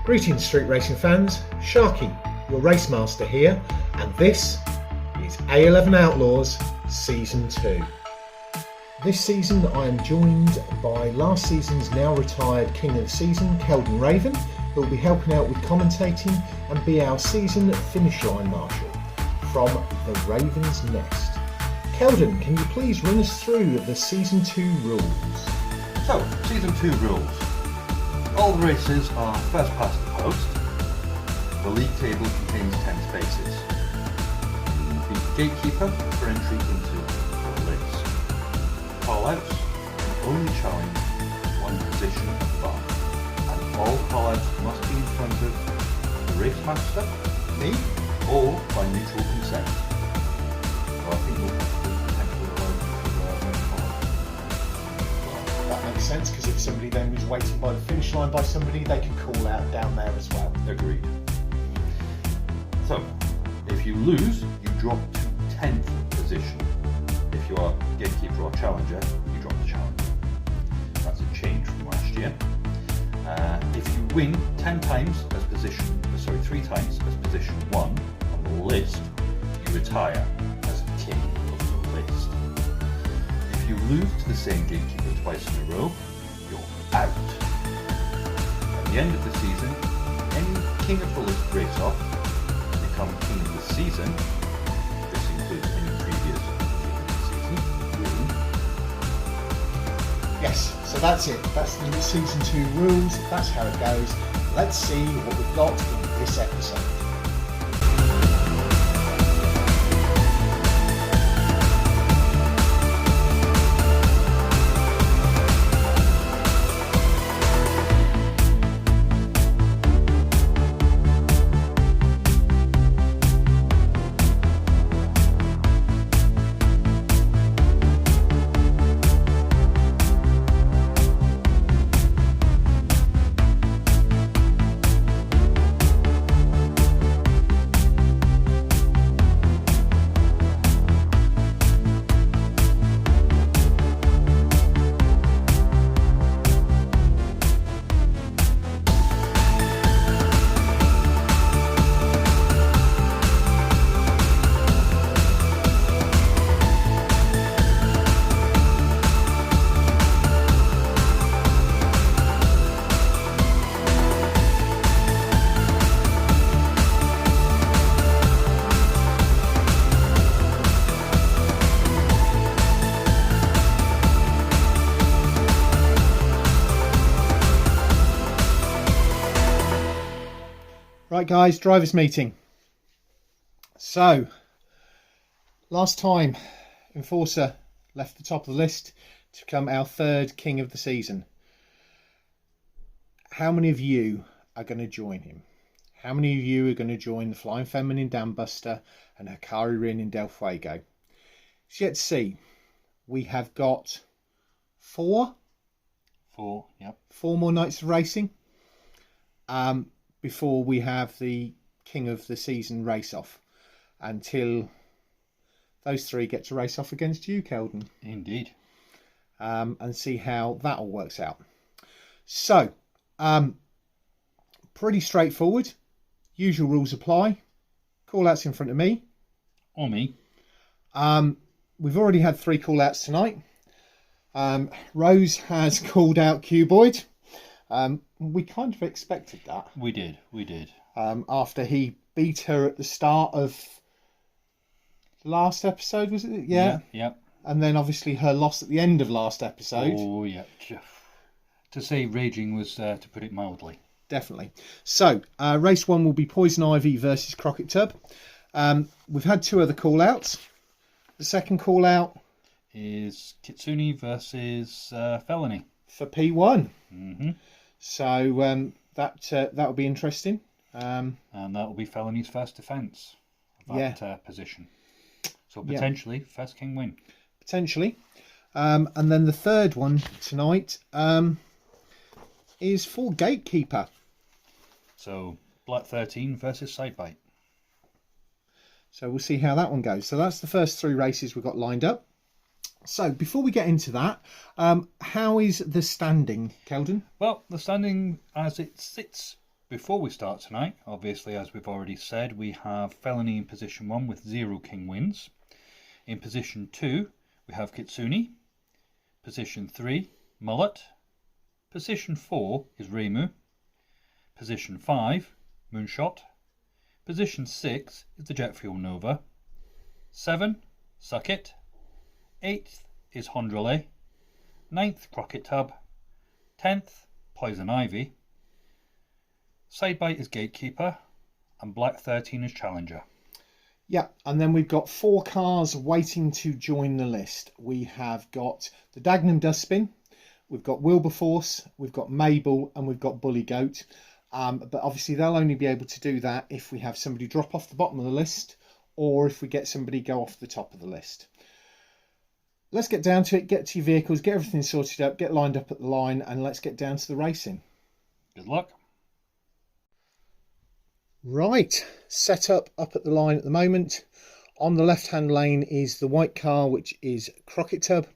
Greetings street racing fans, Sharky, your race master here, and this is A11 Outlaws Season 2. This season I am joined by last season's now retired King of the Season, Keldon Raven, who will be helping out with commentating and be our season finish line marshal from the Raven's Nest. Keldon, can you please run us through the Season 2 rules? So, Season 2 rules. All the races are first past the post. The league table contains 10 spaces. You beat the gatekeeper for entry into the list. Call-outs can only challenge one position above, and all call-outs must be in front of the race master, me, or by mutual consent. So I think we'll potentially allow call-out. That makes sense, because if somebody then was waiting by the finish line by somebody, they could call out down there as well. Agreed. So, if you lose, you drop to 10th position. If you are gatekeeper or challenger, you drop to challenger. That's a change from last year. If you win 3 times as position 1 on the list, you retire as king of the list. If you lose to the same gatekeeper twice in a row, you're out. At the end of the season, any king of the list race off and become king of the season. This includes any previous king of the season. Yes, so that's it. That's the Season 2 rules. That's how it goes. Let's see what we've got in this episode. Right guys, drivers meeting. So, last time Enforcer left the top of the list to become our 3rd king of the season. How many of you are going to join him? How many of you are going to join the Flying Feminine Dambuster and Hikari Rin in Del Fuego? It's yet to see. We have got 4 more nights of racing. Before we have the King of the Season race off, until those 3 get to race off against you, Keldon. Indeed. And see how that all works out. So, pretty straightforward. Usual rules apply. Call outs in front of me. Or me. We've already had 3 call outs tonight. Rose has called out Cuboid. We kind of expected that. We did. After he beat her at the start of last episode, was it? Yeah. And then obviously her loss at the end of last episode. Oh, yeah. To say raging was to put it mildly. Definitely. So, race 1 will be Poison Ivy versus Crockett Tub. We've had 2 other call-outs. The second call-out is Kitsune versus Felony. For P1. Mm-hmm. So, that will be interesting. And that will be Felony's first defence of that position. So potentially first king win. Potentially. And then the third one tonight is for Gatekeeper. So Black 13 versus Sidebite. So we'll see how that one goes. So that's the first 3 races we've got lined up. So before we get into that, how is the standing, Keldon? Well, the standing as it sits Before we start tonight, obviously, as we've already said, we have Felony in position 1 with 0 king wins. In position 2, we have Kitsune. Position 3, Mullet. Position 4 is Reimu. Position 5, Moonshot. Position 6 is the Jet Fuel Nova. 7, Suck It. 8th is Hondrele. 9th, Crockett Tub. 10th, Poison Ivy. Sidebite is Gatekeeper, and Black 13 is Challenger. Yeah, and then we've got 4 cars waiting to join the list. We have got the Dagenham Dustbin, we've got Wilberforce, we've got Mabel, and we've got Bully Goat. But obviously they'll only be able to do that if we have somebody drop off the bottom of the list, or if we get somebody go off the top of the list. Let's get down to it, get to your vehicles, get everything sorted up, get lined up at the line, and let's get down to the racing. Good luck. Right, set up at the line at the moment. On the left hand lane is the white car, which is Crockett Tub.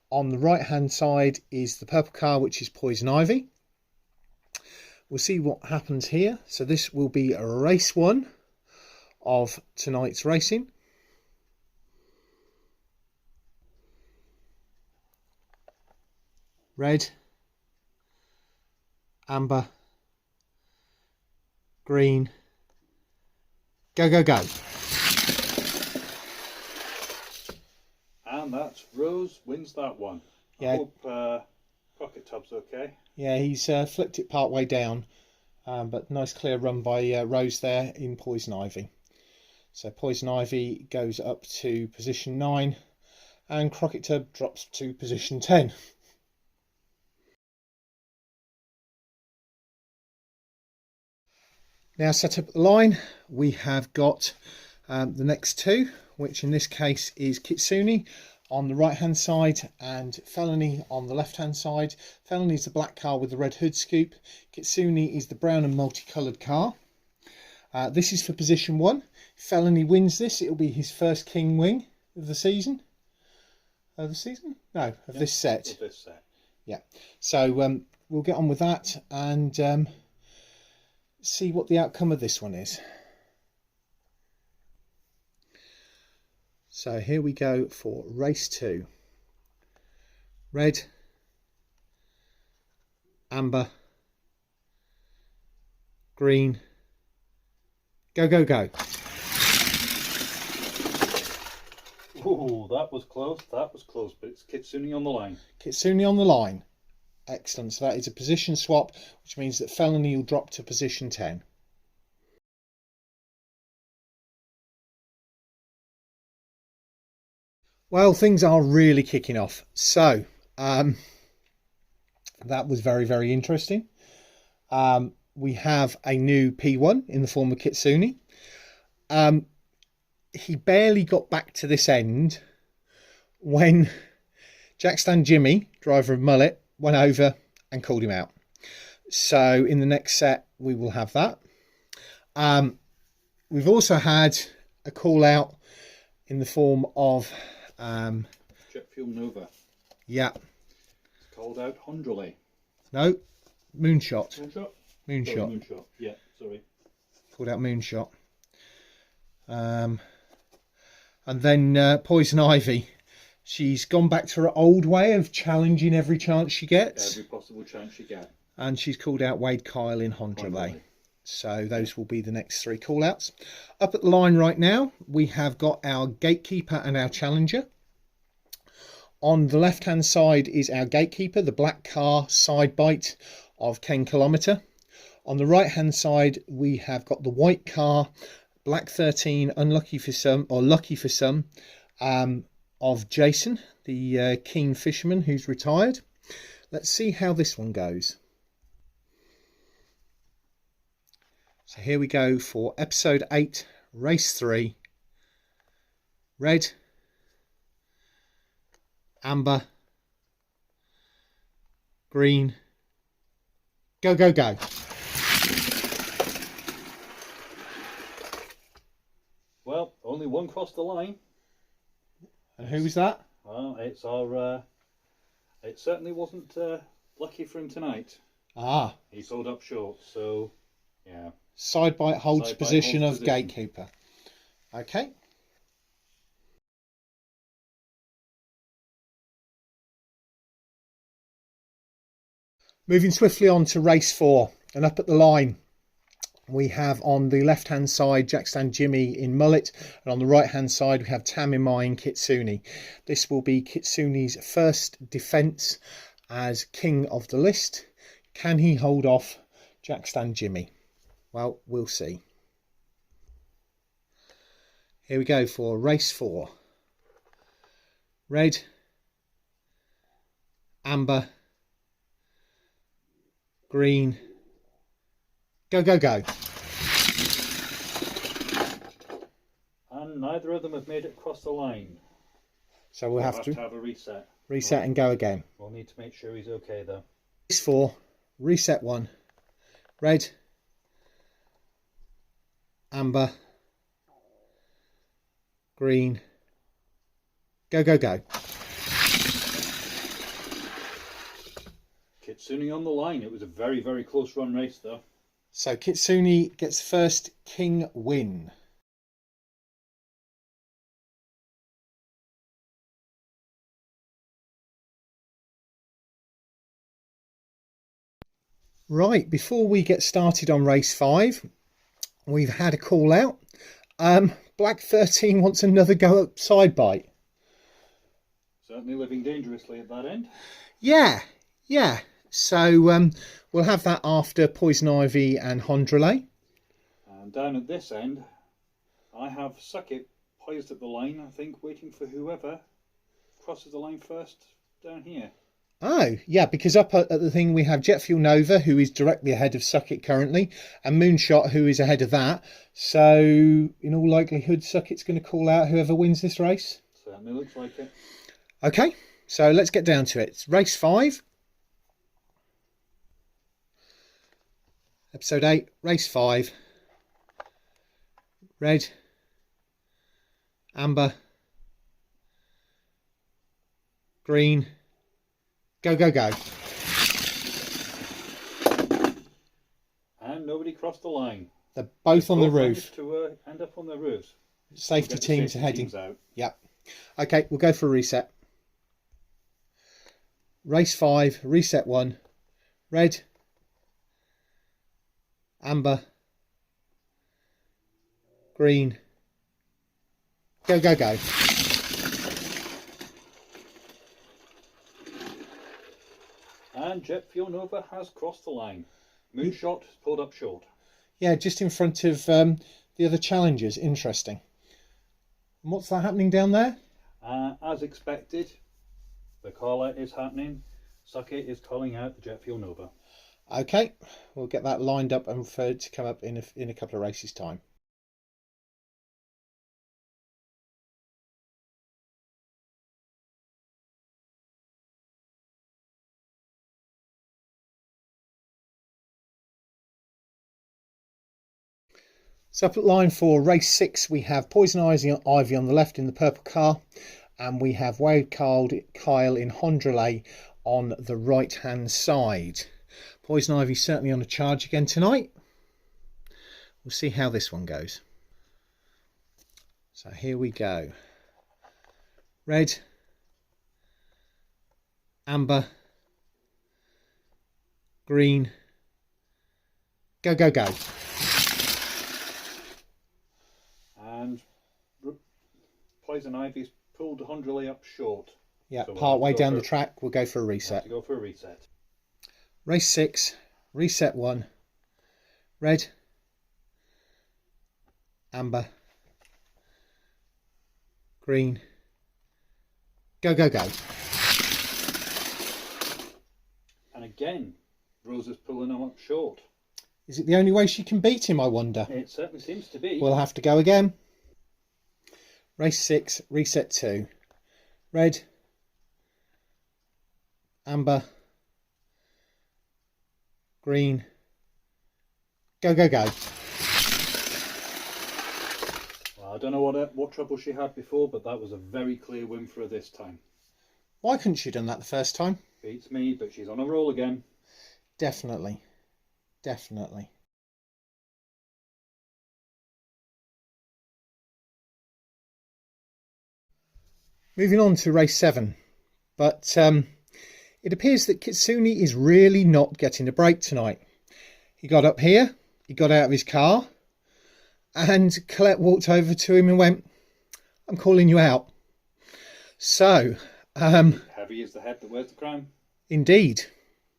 On the right hand side is the purple car, which is Poison Ivy. We'll see what happens here. So this will be race 1 of tonight's racing. Red, amber, green, go, go, go. And that's Rose wins that one. Yeah. I hope Crockett Tub's okay. Yeah, he's flicked it part way down, but nice clear run by Rose there in Poison Ivy. So Poison Ivy goes up to position 9 and Crockett Tub drops to position 10. Now set up the line, we have got the next 2, which in this case is Kitsune on the right hand side and Felony on the left hand side. Felony is the black car with the red hood scoop. Kitsune is the brown and multicoloured car. This is for position 1. Felony wins this, it will be his first king wing of the season. Of the season? No, of this set. Of this set. Yeah, so we'll get on with that and see what the outcome of this one is. So here we go for race 2. Red, amber, green, go, go, go. Oh, that was close, but it's Kitsune on the line. Kitsune on the line. Excellent, so that is a position swap, which means that Felony will drop to position 10. Well, things are really kicking off. So, that was very, very interesting. We have a new P1 in the form of Kitsune. He barely got back to this end when Jackstand Jimmy, driver of Mullet, went over and called him out. So in the next set we will have that. We've also had a call out in the form of Jet Fuel Nova. Yeah. It's called out Hondrele. No, Moonshot. Moonshot? Moonshot. Sorry, Moonshot. Yeah, sorry. Called out Moonshot. And then Poison Ivy. She's gone back to her old way of challenging every chance she gets. Every possible chance she gets. And she's called out Wade Kyle in Hondrele. So those will be the next 3 call-outs. Up at the line right now, we have got our Gatekeeper and our Challenger. On the left-hand side is our Gatekeeper, the black car side bite of 10 Kilometre. On the right-hand side, we have got the white car, Black 13, unlucky for some, or lucky for some, of Jason, the keen fisherman who's retired. Let's see how this one goes. So here we go for episode 8, race 3. Red, amber, green, go, go, go. Well, only one crossed the line. And who was that? Well, it's our. It certainly wasn't lucky for him tonight. Ah. He pulled up short, so Yeah. Side bite holds Side bite position holds of position. gatekeeper. Okay. Moving swiftly on to race 4, and up at the line we have on the left hand side Jackstand Jimmy in Mullet, and on the right hand side we have Tamimai in Kitsune. This will be Kitsune's first defence as king of the list. Can he hold off Jackstand Jimmy? Well, we'll see. Here we go for race 4. Red, amber, green, go, go, go. And neither of them have made it across the line. So we'll have to have a reset. reset and go again. We'll need to make sure he's okay though. Race 4, reset 1. Red, amber, green, go, go, go. Kitsune on the line. It was a very, very close run race though. So Kitsune gets first king win. Right, before we get started on race 5, we've had a call out. Black 13 wants another go at side bite. Certainly living dangerously at that end. Yeah. So we'll have that after Poison Ivy and Hondrele. And down at this end, I have Suckit poised at the line, I think, waiting for whoever crosses the line first down here. Oh, yeah, because up at the thing we have Jet Fuel Nova, who is directly ahead of Suckit currently, and Moonshot, who is ahead of that. So, in all likelihood, Suckit's going to call out whoever wins this race. Certainly looks like it. Okay, so let's get down to it. It's race 5. Episode 8, race 5. Red, amber, green, go, go, go. And nobody crossed the line. They're both on the roof. To end up on the roofs. Safety teams are heading. Teams out. Yep. Okay, we'll go for a reset. Race 5, reset 1. Red, amber, green, go, go, go. And Jet Fuel Nova has crossed the line. Moonshot pulled up short. Yeah, just in front of the other challengers. Interesting. And what's that happening down there? As expected, the call out is happening. Suckit is calling out the Jet Fuel Nova. Okay, we'll get that lined up and for it to come up in a couple of races' time. So up at line 4, race 6, we have Poison Ivy on the left in the purple car, and we have Wade Kyle in Hondrele on the right hand side. Poison Ivy certainly on a charge again tonight. We'll see how this one goes. So here we go. Red, amber, green, go, go, go. And Poison Ivy's pulled Hondrele up short. Yeah, So part way down the track, we'll go for a reset. To go for a reset. Race 6, reset 1. Red, amber, green, go, go, go. And again, Rosa's pulling him up short. Is it the only way she can beat him, I wonder? It certainly seems to be. We'll have to go again. Race 6, reset 2. Red, amber, green, go, go, go. Well, I don't know what trouble she had before, but that was a very clear win for her this time. Why couldn't she have done that the first time? Beats me, but she's on a roll again. Definitely. Definitely. Moving on to race 7, but it appears that Kitsune is really not getting a break tonight. He got up here, he got out of his car, and Colette walked over to him and went, "I'm calling you out." So, heavy is the head that wears the crown. Indeed,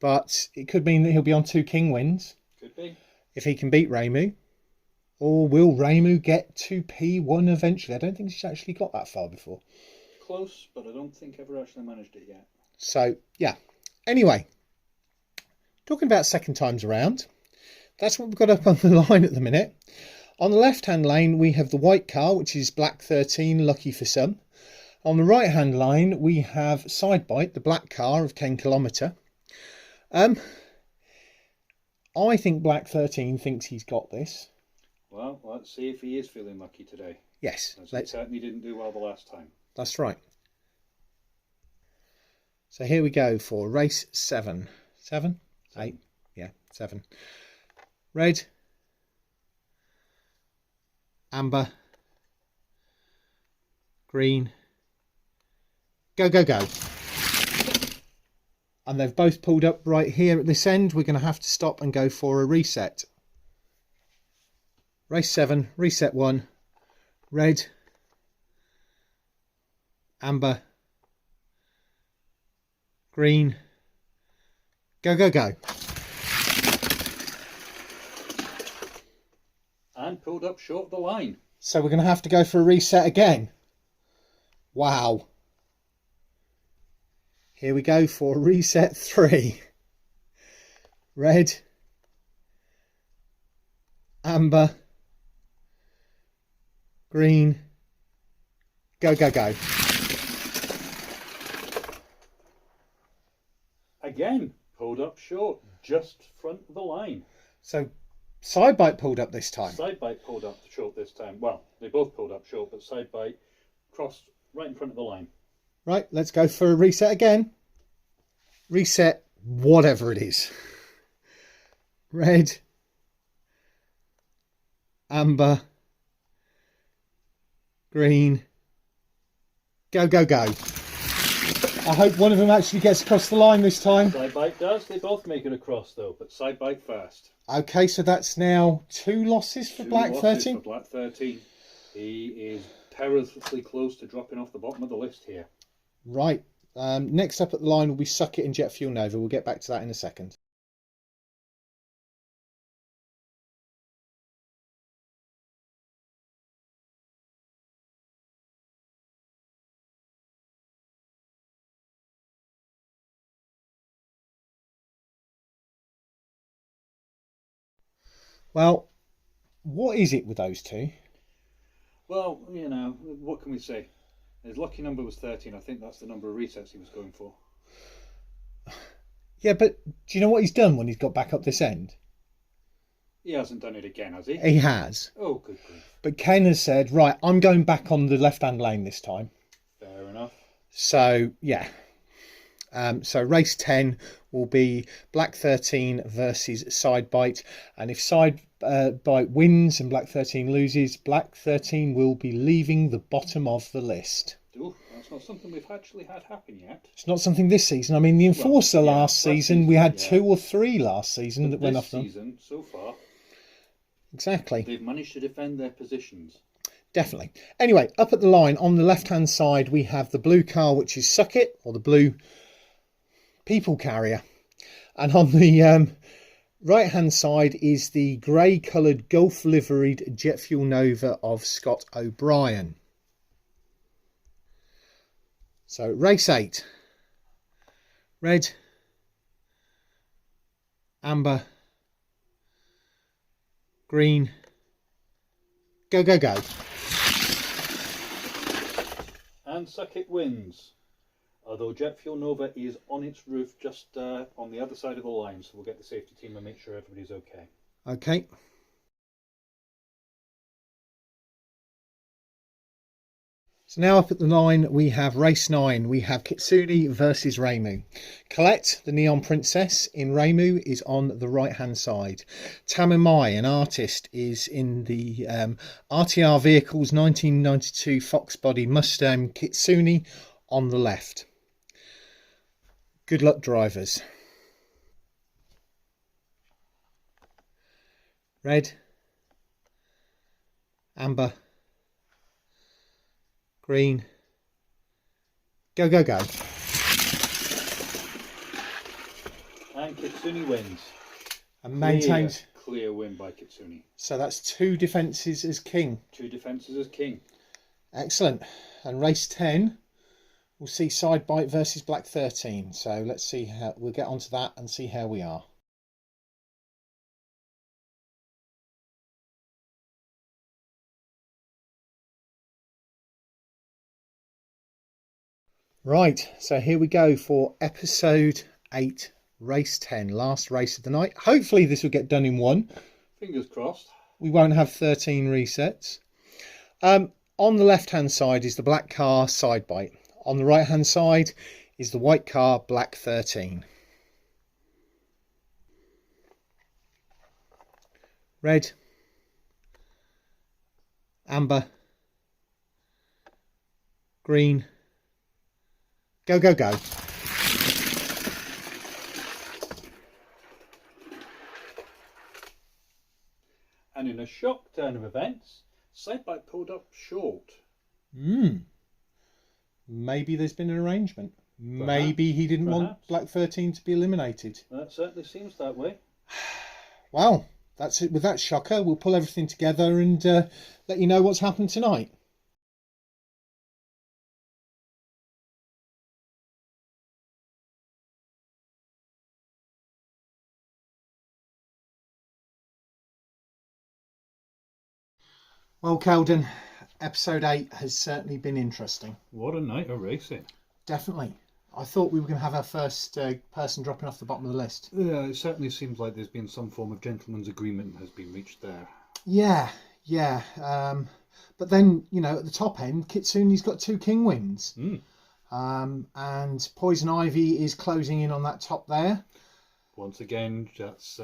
but it could mean that he'll be on 2 king wins. Could be. If he can beat Ramu. Or will Ramu get to P1 eventually? I don't think she's actually got that far before. Close, but I don't think ever actually managed it yet. So, yeah. Anyway, talking about second times around, that's what we've got up on the line at the minute. On the left-hand lane, we have the white car, which is Black 13, lucky for some. On the right-hand line, we have Sidebite, the black car of 10 kilometre. I think Black 13 thinks he's got this. Well, let's see if he is feeling lucky today. Yes. As he certainly didn't do well the last time. That's right. So here we go for race 7. 7? 8? Yeah, 7. Red. Amber. Green. Go, go, go. And they've both pulled up right here at this end. We're going to have to stop and go for a reset. Race 7, reset 1. Red. Amber. Green. Go, go, go. And pulled up short of the line. So we're going to have to go for a reset again. Wow. Here we go for reset 3. Red. Amber. Green. Go, go, go. Again, pulled up short, just front of the line. So, Sidebite pulled up this time. Sidebite pulled up short this time. Well, they both pulled up short, but Sidebite crossed right in front of the line. Right, let's go for a reset again. Reset whatever it is. Red. Amber. Green. Go, go, go. I hope one of them actually gets across the line this time. Sidebite does. They both make it across though, but Sidebite first. Okay, so that's now 2 losses for Black 13. For Black 13. He is perilously close to dropping off the bottom of the list here. Right. Next up at the line will be Suck It and Jet Fuel Nova. We'll get back to that in a second. Well, what is it with those two? Well, you know, what can we say? His lucky number was 13. I think that's the number of resets he was going for. Yeah, but do you know what he's done when he's got back up this end? He hasn't done it again, has he? He has. Oh, good grief. But Ken has said, right, I'm going back on the left-hand lane this time. Fair enough. So, yeah. So race 10 will be Black 13 versus Sidebite. And if Sidebite wins and Black 13 loses, Black 13 will be leaving the bottom of the list. Ooh, that's not something we've actually had happen yet. It's not something this season. I mean, the Enforcer last season, we had 2 or 3 last season that went off them. This season, so far, exactly. they've managed to defend their positions. Definitely. Anyway, up at the line, on the left-hand side, we have the blue car, which is Suck It, or the blue people carrier. And on the right-hand side is the grey-coloured Gulf liveried Jet Fuel Nova of Scott O'Brien. So, race 8. Red. Amber. Green. Go, go, go. And Suck It wins. Although Jet Fuel Nova is on its roof just on the other side of the line, so we'll get the safety team and make sure everybody's okay. Okay. So now up at the line we have race 9. We have Kitsune versus Ramu. Colette, the Neon Princess in Ramu, is on the right hand side. Tamimai, an artist, is in the RTR Vehicles 1992 Fox Body Mustang Kitsune on the left. Good luck, drivers. Red, amber, green, go, go, go. And Kitsune wins. And maintains. Clear win by Kitsune. So that's 2 defences as king. 2 defences as king. Excellent. And race 10, we'll see side bite versus black 13. So let's see how we'll get onto that and see how we are. Right, so here we go for episode 8, race 10, last race of the night. Hopefully this will get done in one. Fingers crossed. We won't have 13 resets. On the left hand side is the black car side bite. On the right hand side is the white car black 13. Red, amber, green, go, go, go. And in a shock turn of events, sidebite pulled up short. Maybe there's been an arrangement. Perhaps, Maybe he didn't want black 13 to be eliminated. That certainly seems that way. Well, that's it with that shocker. We'll pull everything together and let you know what's happened tonight. Well, Keldon, episode 8 has certainly been interesting. What a night of racing. Definitely. I thought we were going to have our first person dropping off the bottom of the list. Yeah, it certainly seems like there's been some form of gentleman's agreement has been reached there. Yeah. But then, you know, at the top end, Kitsune's got 2 king wins. And Poison Ivy is closing in on that top there. Once again, that's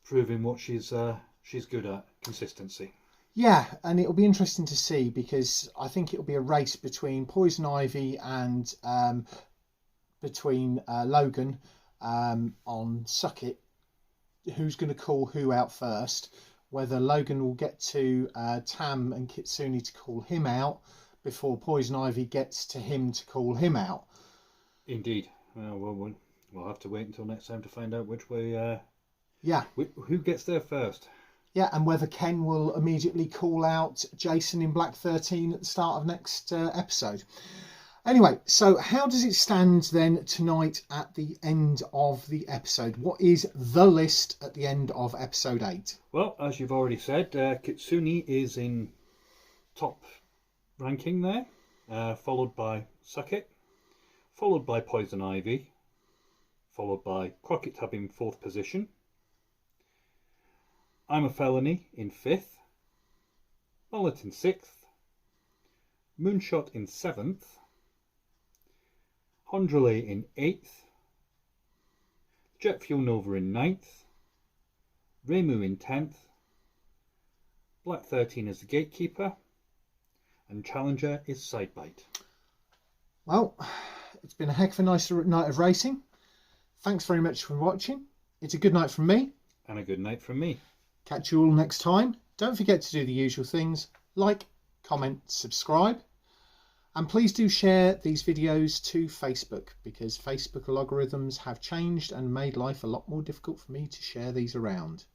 proving what she's good at, consistency. Yeah, and it'll be interesting to see because I think it'll be a race between Poison Ivy and between Logan on Suck It. Who's going to call who out first? Whether Logan will get to Tam and Kitsune to call him out before Poison Ivy gets to him to call him out. Indeed. We'll have to wait until next time to find out which way. Who gets there first? Yeah, and whether Ken will immediately call out Jason in Black 13 at the start of next episode. Anyway, so how does it stand then tonight at the end of the episode? What is the list at the end of episode 8? Well, as you've already said, Kitsune is in top ranking there, followed by Suck It, followed by Poison Ivy, followed by Crockett Tub in 4th position, Iima Felony in 5th, Mullet in 6th, Moonshot in 7th, Hondrele in 8th, Jet Fuel Nova in 9th, Remu in 10th, Black 13 is the gatekeeper, and Challenger is Sidebite. Well, it's been a heck of a nice night of racing. Thanks very much for watching. It's a good night from me. And a good night from me. Catch you all next time. Don't forget to do the usual things. Like, comment, subscribe. And please do share these videos to Facebook because Facebook algorithms have changed and made life a lot more difficult for me to share these around.